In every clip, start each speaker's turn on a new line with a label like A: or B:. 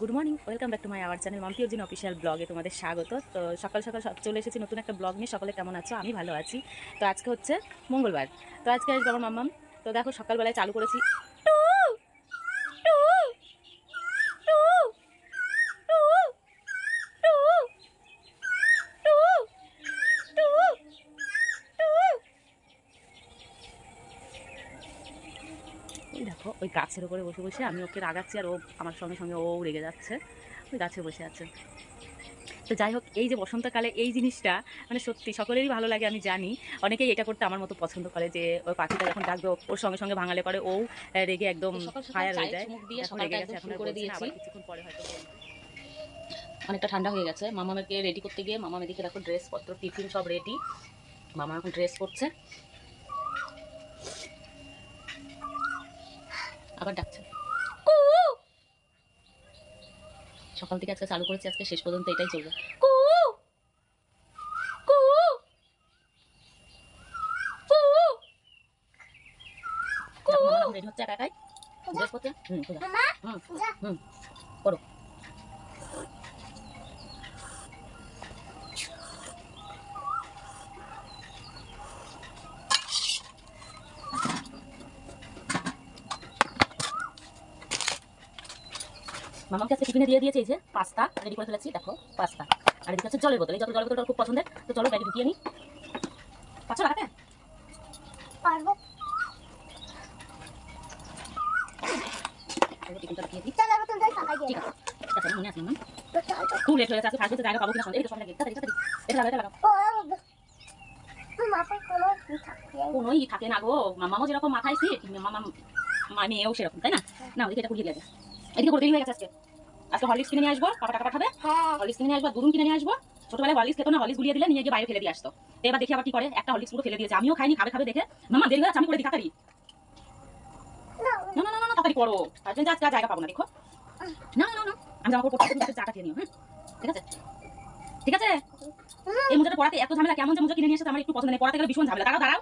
A: Good morning, welcome back to my our channel Mampi Arjun official ব্লগে তোমাদের স্বাগত। তো সকাল সকাল চলে এসেছি নতুন একটা ব্লগ নিয়ে। সকলে কেমন আছো? আমি ভালো আছি। তো আজকে হচ্ছে মঙ্গলবার, তো আজকে আসবে আমার মাম্মাম। তো দেখো সকালবেলায় চালু করেছি টু টু টু টু টু টু টু টু। ওই দেখো ওই গাছের উপরে বসে বসে আমি ওকে রাগাচ্ছি, আর ও আমার সঙ্গে সঙ্গে ও রেগে যাচ্ছে, ওই গাছে বসে আছে। তো যাই হোক, এই যে বসন্তকালে এই জিনিসটা মানে সত্যি সকলেরই ভালো লাগে, আমি জানি। অনেকেই এটা করতে আমার মতো পছন্দ করে, যে ওই পাখিটা যখন ডাকবে ওর সঙ্গে সঙ্গে ভাঙালে পরে ও রেগে একদম ফায়ার হয়ে যায়। এখন রেগে গেছে, এখন করে দিয়েছি, কিছুক্ষণ পরে হয়তো অনেকটা ঠান্ডা হয়ে গেছে। মামাকে রেডি করতে গিয়ে মামা এদিকে দেখো ড্রেসপত্র টিফিন সব রেডি। মামা এখন ড্রেস করছে, আবার ডাকছে। সকাল থেকে আজকে চালু করেছি, আজকে শেষ পর্যন্ত এটাই চলবে। রেডি হচ্ছে একা একাই ড্রেস করছে। করো। মামাকে আজকে টিফিনে দিয়ে দিয়েছে, এই যে পাস্তা রেডি করে ফেলেছি, দেখো পাস্তা। আর এদিকে হচ্ছে জলের বোতল, এই জলের বোতলটা খুব পছন্দের। তো চলো ব্যাগে ঢুকিয়ে নিই। পাচ্ছ লাগাতে পারবো। টিফিনটা ঢুকিয়ে দিই। ঠিক আছে, ঠিক আছে, মনে আছে মামা। খুব লেট হয়ে গেছে, আজকে ফার্স্ট জায়গা পাবো কিনা সন্দেহ। এই তো সব লাগে, তাড়াতাড়ি তাড়াতাড়ি এটা লাগাতে লাগাও। কোনোই থাকে না গো, মামাও যেরকম মাথায় সিট, মামা মেয়েও সেরকম, তাই না? না ওদিকে এটা কুড়িয়ে লাগে, এদিকে করে দেরি হয়ে গেছে। আজকে হরলিক্স কিনে নিয়ে আসবো, পাপা টাকা পাঠাবে। হরলিক্স কিনে নিয়ে আসবো, দুধ কিনে নিয়ে আসবো। ছোটবেলায় হরলিক্স খেতো না, হরলিক্স গুলিয়ে দিলে নিয়ে গিয়ে বাইরে ফেলে দিয়ে আসতো। এবার দেখি আবার কি করে, একটা হরলিক্স পুরো ফেলে দিয়েছে। আমিও খাইনি, খাবে খাবে দেখে মামা দেরি হয়ে যাচ্ছে, আমি করে দিই তাড়াতাড়ি। না না না না তাড়াতাড়ি করো, তার জন্য আজকে জায়গা পাবো না। দেখো না না না, আমি জামা কাপড় পরতে চাটা খেয়ে নিও। হ্যাঁ ঠিক আছে ঠিক আছে। এই মোজাটা পরাতে এত ঝামেলা, কেমন যে মোজা কিনে নিয়ে এসেছে আমার একটু পছন্দ নেই। পরাতে গেলে ভীষণ ঝামেলা, দাঁড়াও দাঁড়াও,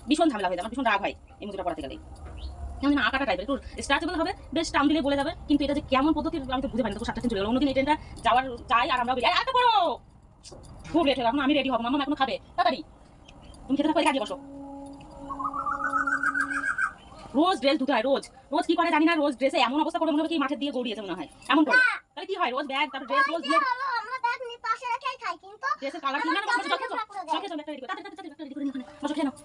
A: ভীষণ ঝামেলা হয়ে যায়, আমার ভীষণ রাগ হয় এই মোজাটা পরাতে গেলেই। কেমন যেন আঁকাটা টাইপের, একটু স্ট্রেচেবল হবে, বেশ টান দিলে বলে যাবে, কিন্তু এটা যে কেমন পদ্ধতি আমি তো বুঝে পাই না। তো 7টা চলে গেল, অন্যদিন এই ট্রেনটা যাওয়ার যাই আর আমরা বেরিয়ে এত করো, খুব লেট হয়ে গেল। এখন আমি রেডি হবো, মামা এখনো খাবে, তাড়াতাড়ি তুমি খেতে থাকো, কাজে বসো। রোজ ড্রেস ধুতে হয়, রোজ রোজ কি করে জানি না, রোজ ড্রেসে এমন অবস্থা করে মনে হবে কি মাঠের দিয়ে গড়িয়েছে মনে হয়, এমন করে। তাহলে কি হয়, রোজ ব্যাগ তারপর ড্রেস রোজ দিয়ে ড্রেসের কালার ঠিক না, বসো চল খেছো চল খেছো, একটা রেডি করে তাড়াতাড়ি তাড়াতাড়ি রেডি করে নিও, বসো খেয়ে নাও।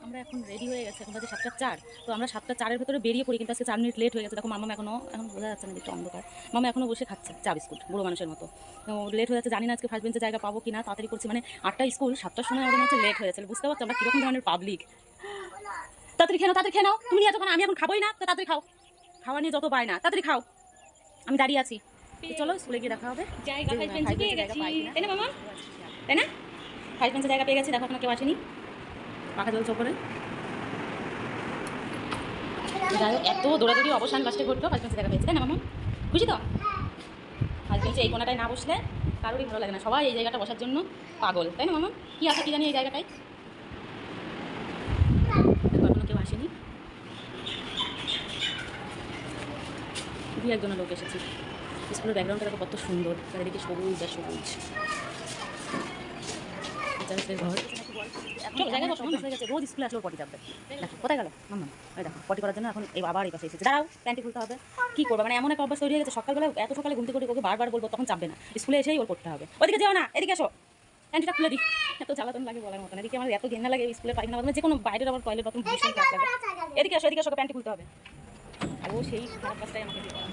A: আমরা এখন রেডি হয়ে গেছে, এখন বাজে 7:04। তো আমরা 7:04-এর ভেতরে বেরিয়ে পড়ি, কিন্তু আজকে 4 মিনিট লেট হয়ে গেছে। দেখো মামা এখন বোঝা যাচ্ছে না, একটু অন্ধকার। মামা এখনো বসে খাচ্ছে চা বিস্কুট বুড়ো মানুষের মতো। লেট হয়ে যাচ্ছে, জানি না আজকে ফার্স্ট বেঞ্চে জায়গা পাবো কিনা। তাড়াতাড়ি করছি, মানে 8টায় স্কুল, 7টার সময় আমাদের হচ্ছে লেট হয়েছে। বুঝতে পারছো আমরা কিরকম ধরনের পাবলিক। তাড়াতাড়ি খেয়ে নাও, তাড়াতাড়ি খেয়ে নাও। তুমি নিয়ে যখন, আমি এখন খাবোই না, তো তাড়াতাড়ি খাও। খাওয়া নিয়ে যত পায় না, তাড়াতাড়ি খাও, আমি দাঁড়িয়ে আছি। চলো স্কুলে গিয়ে দেখা হবে। জায়গা ফার্স্ট বেঞ্চে পেয়ে গেছি, তাই না মামা? তাই না, ফার্স্ট বেঞ্চে জায়গা পেয়ে গেছি। দেখো এখন কেউ আসেনি, পাখা জ্বলছে ওপরে। যাই হোক, এত দৌড়াদৌড়ি অবসান লাস্টে ঘটলো, ফার্স্ট বেঞ্চে জায়গা পেয়েছে, তাই না মামা? বুঝি তো, ফার্স্ট বেঞ্চে এই কোনাটায় না বসলে কারোরই ভালো লাগে না, সবাই এই জায়গাটা বসার জন্য পাগল, তাই না মামা? কি আছে কি জানি এই জায়গাটায়। এখনো কেউ আসেনি, দুই একজনের লোক এসেছি। স্কুলের ব্যাকগ্রাউন্ডটা দেখো কত সুন্দর, চারিদিকে সবুজ আর সবুজ। ঘর রোজ স্কুলে আসলে পটি যাবে। দেখো কোথায় গেল মাম্মা, ওই দেখো পটি করার জন্য এখন এই আবার এই পাশে এসেছে। দাঁড়াও, প্যান্টি খুলতে হবে। কি করবো, মানে এমন একটা অভ্যাস তৈরি হয়ে গেছে, সকালবেলা এত সকালে ঘুমতে করে ওকে বারবার বলবো, তখন চাপবে না, স্কুলে এসেই ওর করতে হবে। ওদিকে যেও না, এদিকে এসো, প্যান্টিটা খুলে দিই। এত জ্বালাতন লাগে বলার মতন। এদিকে আমার এত ঘেন্না লাগে স্কুলে পায়খানা, মানে যে কোনো বাইরের আবার টয়লেট বাথরুম ভীষণ খারাপ লাগে। এদিকে এসো, এদিকে এসো, প্যান্টি খুলতে হবে। আর ও সেই খারাপ কাজটাই আমাকে দিয়ে করা।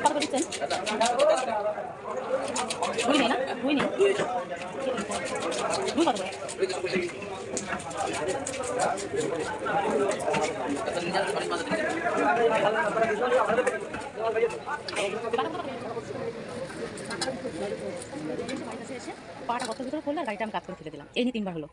A: কত দিচ্ছেন? রুই নেই না, রুই নেই, রুই কত করে? এসে পাটা গর্তের ভিতরে পড়লে আর গাড়িটা আমি কাজ করে ফেলে দিলাম। এই নিয়ে 3বার হলো।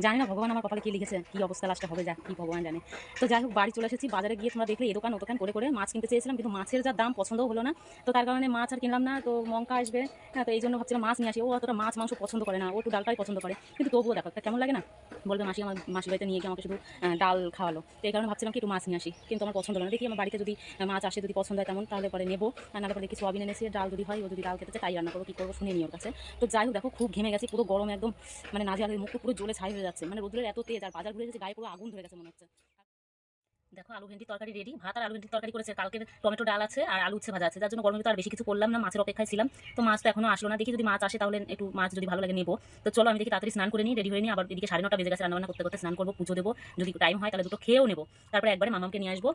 A: জানি না ভগবান আমার কপালে কি লিখেছে, কি অবস্থা লাস্টে হবে, যা কি ভগবান জানে। তো যাই হোক বাড়ি চলে এসেছি। বাজারে গিয়ে তোমরা দেখলে এই দোকান ও দোকান করে করে মাছ কিনতে চেয়েছিলাম, কিন্তু মাছের যা দাম পছন্দও হলো না। তো তার কারণে মাছ আর কিনলাম না। তো মঙ্কা আসবে, হ্যাঁ, তো এই জন্য ভাবছিলাম মাছ নিয়ে আসি। ও অতটা মাছ মাংস পছন্দ করে না, ও একটু ডালটাই পছন্দ করে। কিন্তু তবুও দেখো একটা কেমন লাগে না, বলবে মাসি আমার মাসির বাড়িতে নিয়ে গিয়ে আমাকে শুধু ডাল খাওয়ালো। তো এই কারণে ভাবছিলাম কি একটু মাছ নিয়ে আসি, কিন্তু আমার পছন্দ হলো না। দেখি আমার বাড়িতে যদি মাছ আসে, যদি পছন্দ হয় তেমন, তাহলে পরে নেবো। আর নাহলে পরে দেখি সোয়াবিন এনেছি, ডাল যদি হয়, ও যদি ডাল খেতে চায় তাই রান্না করবো, কি করবো শুনে নিই ওর কাছে। তো যাই হোক দেখো খুব ঘেমে গেছি, পুরো গরম একদম, মানে নাজেহাল, মুখ পুরো জ্বলে ছাই হয়ে যাচ্ছে, মানে রোদ্রের এত তেজ, আর বাজার ঘুরে গেছে গায়ে পুরো আগুন ধরে গেছে মনে হচ্ছে। দেখো আলু ভেন্ডি তরকারি রেডি, ভাত আর আলু ভেন্ডির তরকারি করেছে, কালকে টমেটো ডাল আছে আর আলু উচ্ছে ভাজা আছে, যার জন্য গরমের ভিতরে আর বেশি কিছু করলাম না, মাছের অপেক্ষায় ছিলাম। তো মাছ তো এখনো আসলো না, দেখি যদি মাছ আসে তাহলে একটু মাছ যদি ভালো লাগে নেবো। তো চলো আমি দেখি তাড়াতাড়ি স্নান করে নিই, রেডি হয়ে নিই। আবার এদিকে 9:30 বেজে গেছে, রান্নাবান্না করতে করতে স্নান করবো, পুজো দেবো, যদি টাইম হয় তাহলে দুটো খেয়েও নেবো, তারপরে একবারে মামাকে নিয়ে আসবো।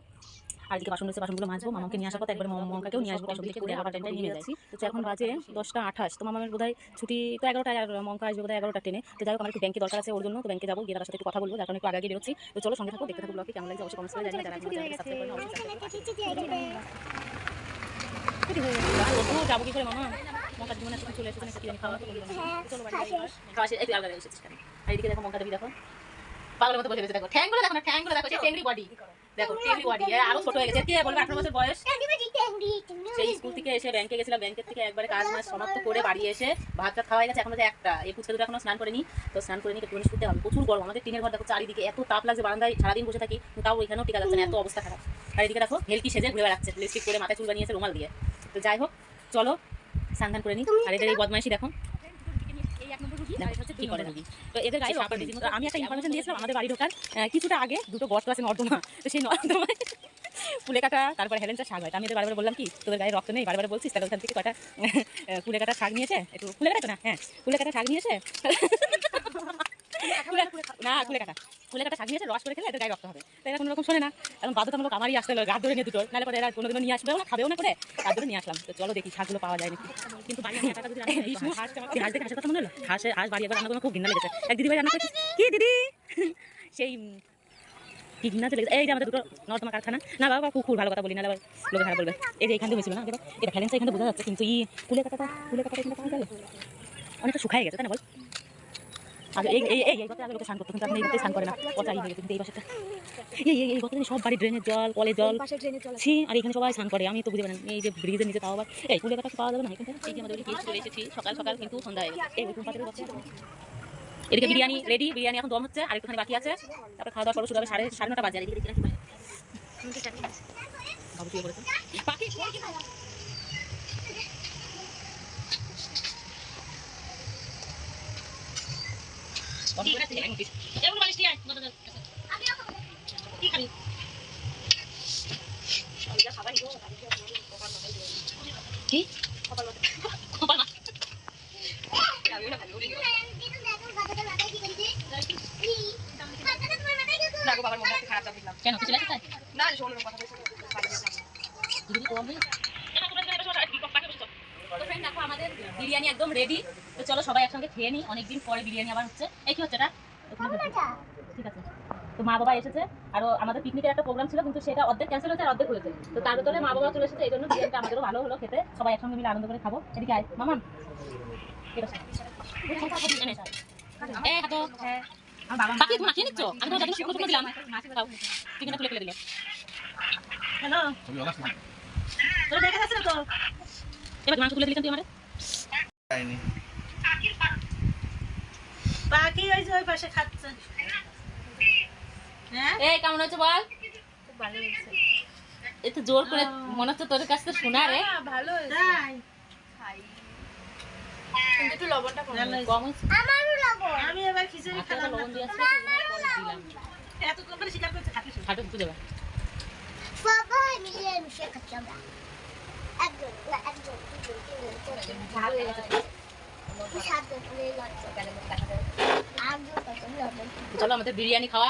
A: আর এদিকে বাসন রয়েছে, বাসনগুলো মাজবো, মামাকে নিয়ে আসার পর একবারে মমকাকেও নিয়ে আসবো, সব দিকে করে আবার টাইমটা নিয়ে যাচ্ছি। তো এখন বাজে 10টা 28, তো মামার বোধহয় ছুটি তো 11টায়, আর মমকা আসবে বোধহয় 11টা ট্রেনে। তো যাই হোক আমার একটু ব্যাংকে দরকার আছে ওর জন্য, তো ব্যাংকে যাবো, গিয়ে তার সাথে একটু কথা বলবো, যার কারণে একটু আগে বেরোচ্ছি। তো চলো সঙ্গে থাকো, দেখতে থাকো ব্লগে, কেমন লাগছে অবশ্যই কমেন্টস করে জানিয়ে, যারা এখনো চ্যানেলকে সাবস্ক্রাইব করেন অবশ্যই সাবস্ক্রাইব করুন। যাবো কি করে মামা, মমকা জীবনে তুমি চলে এসেছেন, কি জানি খাওয়া তো বললাম, চলো বাড়ি খাওয়া এই তুই আলাদা এসেছিস কেন। আর এদিকে দেখো মমকা দেবী, দেখো পাগলের মতো বসে গেছে, দেখো ঠ্যাংগুলো দেখো না, ঠ্যাংগুলো দেখো, সেই টেংরি বডি দেখো, টেংরি বডি আরো ছোট হয়ে গেছে। কে বলবে 18 বছর বয়স। সেই স্কুল থেকে এসে ব্যাংকে গেছিলাম, ব্যাংকের থেকে একবারে কাজ মাস সমাপ্ত করে বাড়ি এসে ভাতটা খাওয়া গেছে, এখনো যে একটা এই পুচকা দুটো এখনো স্নান করেনি। তো স্নান করে নিয়ে একটু শুতে হবে, প্রচুর গরম, আমাদের টিনের ঘর দেখো চারিদিকে এত তাপ লাগছে, বারান্দায় সারাদিন বসে থাকি, তাও এখানেও টিকা যাচ্ছে না, এত অবস্থা খারাপ। আর এদিকে দেখো হেলকি সেজে ঘুরে বেড়াচ্ছে, লিপস্টিক করে মাথায় চুল বানিয়েছে রুমাল দিয়ে। তো যাই হোক চলো স্নান করে নিই। আর এদের এই বদমাইশি দেখো, তো এদের গায়ে আমি একটা ইনফরমেশন দিয়েছিলাম, আমাদের বাড়ি ঢোকার কিছুটা আগে দুটো গর্ত আছে নর্দমা, তো সেই নর্দমায় কুলে কাটা তারপর হেলেঞ্চা শাক হয়। আমি এদের বারবার বললাম কি তোদের গায়ে রক্ত নেই, বারবার বলছিস, তাহলে ওখান থেকে কটা কুলে কাটা শাক নিয়েছে, একটু কুলে কাটা তো না, হ্যাঁ কুলে কাটা শাক নিয়েছে, না কুলে কাটা শাক নিয়েছে, রস করে খেলে এদের গায়ে রক্ত হবে। তাই এরা কোনো রকম শোনে না, এখন বাধ্যতামূলক আমারই আসতে হলো, গাছ ধরে নিয়ে দুটো, নাহলে পরে এরা কোনোদিনও নিয়ে আসবেও না, খাবেও না, করে তার জন্য নিয়ে আসলাম। তো চলো দেখি শাকগুলো পাওয়া যায় নাকি। কিন্তু বাড়ি হাঁস দেখে হাঁসের কথা মনে হলো, হাঁস বাড়ি একবার রান্না করে খুব ঘৃণা লেগেছে। এক দিদি ভাই রান্না করেছি, কি দিদি সেই কি ঘৃণা চলে গেছে। এই যে আমাদের দুটো নর্দমা কারখানা, না বাবা পুকুর, ভালো কথা বলি না আবার লোকে খারাপ বলবে। এই যে এখান থেকে হয়েছিল না, এটা ফ্যালেন্সা এখানে বোঝা যাচ্ছে, কিন্তু কুলে কাটাটা এখানে পাওয়া যাবে, অনেকটা শুকায় গেছে তাই না বল। আগে এই গত আগে লোকে স্নান করতো, কিন্তু এখন এই গতে স্নান করে না, পচাই হয়ে গেছে। কিন্তু এই পাশেটা এই গত সব বাড়ি ড্রেনের জল, কলের জল ছি, আর এখানে সবাই স্নান করে, আমি তো বুঝতে পারি এই যে ব্রিজের নিচে, তাও আবার এই কুলে কাটা পাওয়া যাবে না এখান থেকে। এই যে আমাদের চলে এসেছি সকাল সকাল, কিন্তু সন্ধ্যা হয়ে গেছে। এই ওই পাশের গছে এদিকে বিরিয়ানি রেডি, বিরিয়ানি এখন দম হচ্ছে, আর একটুখানি বাকি আছে, তারপর খাওয়া দাওয়া করবো, শুরু হবে 9:30 বাজে। আর এদিকে দেখি বাবু শুয়ে পড়েছে, পাখি কেন কিছু লাগে না, দেখো আমাদের বিরিয়ানি একদম রেডি। তো চলো সবাই একসঙ্গে খেয়ে নিই, অনেকদিন পরে বিরিয়ানি আবার হচ্ছে। এই কি হচ্ছে এটা, ঠিক আছে। তো মা বাবা এসেছে, আরো আমাদের পিকনিকের একটা প্রোগ্রাম ছিল, কিন্তু সেটা অর্ধেক ক্যান্সেল হয়েছে আর অর্ধেক হয়েছে। তো তার ভিতরে মা বাবা চলে এসেছে, এই জন্য বিরিয়ানিটা আমাদেরও ভালো হলো খেতে, সবাই একসঙ্গে মিলে আনন্দ করে খাবো। এদিকে আয় মামা, বাকি তোমরা খেয়ে নিচ্ছ, আমি তোমার যাদের শুকনো দিলাম, চিকেনটা তুলে ফেলে দিলে। হ্যালো তোরা দেখে যাচ্ছে না তো, এবার মাংস তুলে দিলি তুই আমারে।
B: বাকি ওই যে ওই পাশে খাচ্ছে। হ্যাঁ
A: এই কেমন হচ্ছে বল,
B: ভালো হয়েছে,
A: একটু জোর করে মনে হচ্ছে তোর কাছে শোনা রে।
B: ভালো হয়েছে, কিন্তু একটু লবণটা কম হয়েছে। আমারও লবণ, আমি এবার খিচুড়ি খেলাম,
A: লবণ দিয়ে আসছে দিলাম,
B: এত কম করে স্বীকার করতে খাতে
A: খাটো একটু দেবা
C: বাবা মিলে মিশে খাচ্ছি আমরা, একজন ভালো হয়ে গেছে,
A: চলো আমাদের বিরিয়ানি খাওয়া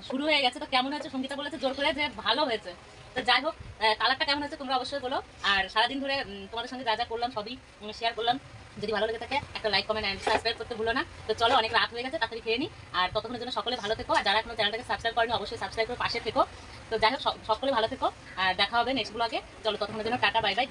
A: শুরু হয়ে গেছে। তো কেমন হয়েছে, সঙ্গীতা বলেছে জোর করে যে ভালো হয়েছে। তো যাই হোক কালারটা কেমন হয়েছে তোমরা অবশ্যই বলো, আর সারাদিন ধরে তোমাদের সঙ্গে যা যা করলাম সবই শেয়ার করলাম। যদি ভালো লেগে থাকে একটা লাইক কমেন্ট এন্ড সাবস্ক্রাইব করতে ভুলো না। তো চলো অনেক রাত হয়ে গেছে, তাড়াতাড়ি খেয়ে নি, আর ততক্ষণের জন্য সকলে ভালো থেকো, আর যারা এখনো চ্যানেলটাকে সাবস্ক্রাইব করেনি অবশ্যই সাবস্ক্রাইব করে পাশে থেকো। তো যাই হোক সকলে ভালো থেকো আর দেখা হবে নেক্সট ব্লগে। চলো ততক্ষণের জন্য টাটা বাই বাই।